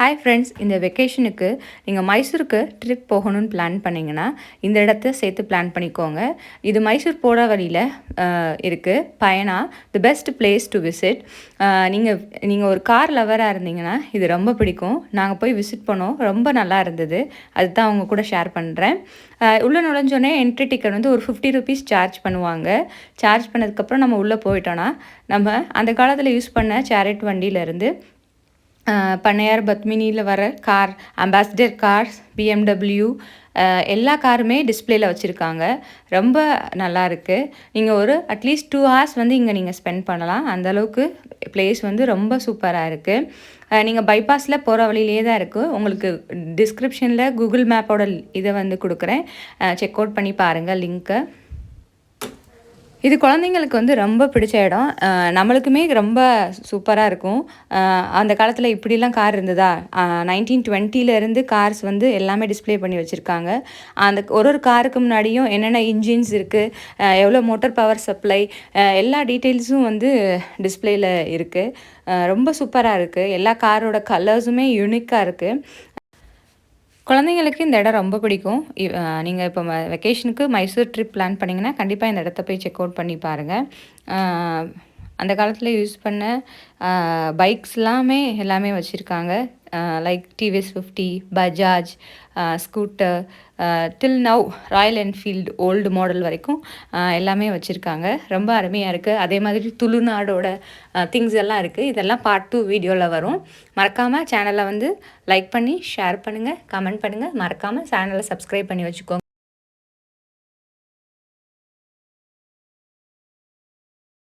Hi friends, இந்த வெக்கேஷனுக்கு நீங்கள் மைசூருக்கு trip போகணும்னு பிளான் பண்ணிங்கன்னா இந்த இடத்த சேர்த்து பிளான் பண்ணிக்கோங்க. இது மைசூர் போகிற வழியில் இருக்குது. பயணா the best place to visit. நீங்கள் ஒரு கார் லவராக இருந்தீங்கன்னா இது ரொம்ப பிடிக்கும். நாங்கள் போய் விசிட் பண்ணோம், ரொம்ப நல்லா இருந்தது. அதுதான் அவங்க கூட ஷேர் பண்ணுறேன். உள்ளே நுழைஞ்சோடனே என்ட்ரி டிக்கெட் வந்து ஒரு 50 ருபீஸ் சார்ஜ் பண்ணுவாங்க. சார்ஜ் பண்ணதுக்கப்புறம் நம்ம உள்ளே போயிட்டோன்னா நம்ம அந்த காலத்தில் யூஸ் பண்ண சேரிட் வண்டியிலேருந்து பண்ணையார் பத்மினியில் வர கார், அம்பாசிடர் கார்ஸ், BMW எல்லா காருமே டிஸ்பிளேயில் வச்சுருக்காங்க. ரொம்ப நல்லா இருக்குது. நீங்கள் ஒரு அட்லீஸ்ட் 2 ஹார்ஸ் வந்து இங்கே நீங்கள் ஸ்பெண்ட் பண்ணலாம். அந்தளவுக்கு பிளேஸ் வந்து ரொம்ப சூப்பராக இருக்குது. நீங்கள் பைபாஸில் போகிற வழியிலே தான் இருக்குது. உங்களுக்கு டிஸ்கிரிப்ஷனில் கூகுள் மேப்போட இதை வந்து கொடுக்குறேன். செக் அவுட் பண்ணி பாருங்கள் லிங்க்கை. இது குழந்தைங்களுக்கு வந்து ரொம்ப பிடிச்ச இடம். நம்மளுக்குமே ரொம்ப சூப்பராக இருக்கும். அந்த காலத்தில் இப்படிலாம் கார் இருந்ததா? 1920லேருந்து கார்ஸ் வந்து எல்லாமே டிஸ்பிளே பண்ணி வச்சுருக்காங்க. அந்த ஒரு காருக்கு முன்னாடியும் என்னென்ன இன்ஜின்ஸ் இருக்குது, எவ்வளோ மோட்டார் பவர் சப்ளை, எல்லா டீட்டெயில்ஸும் வந்து டிஸ்பிளேயில் இருக்குது. ரொம்ப சூப்பராக இருக்குது. எல்லா காரோட கலர்ஸுமே யூனிக்காக இருக்குது. குழந்தைங்களுக்கு இந்த இடம் ரொம்ப பிடிக்கும். நீங்கள் இப்போ வெக்கேஷனுக்கு மைசூர் ட்ரிப் பிளான் பண்ணிங்கன்னா கண்டிப்பாக இந்த இடத்த போய் செக் அவுட் பண்ணி பாருங்கள். அந்த காலத்தில் யூஸ் பண்ண எல்லாமே வச்சுருக்காங்க. Like TVS 50, Bajaj, scooter, till now Royal Enfield old model வரைக்கும் எல்லாமே வச்சுருக்காங்க. ரொம்ப அருமையாக இருக்குது. அதே மாதிரி துளுநாடோட திங்ஸ் எல்லாம் இருக்குது. இதெல்லாம் பார்ட் 2 வீடியோவில் வரும். மறக்காமல் சேனலை வந்து லைக் பண்ணி ஷேர் பண்ணுங்கள், கமெண்ட் பண்ணுங்கள். மறக்காமல் சேனலை சப்ஸ்கிரைப் பண்ணி வச்சுக்கோங்க.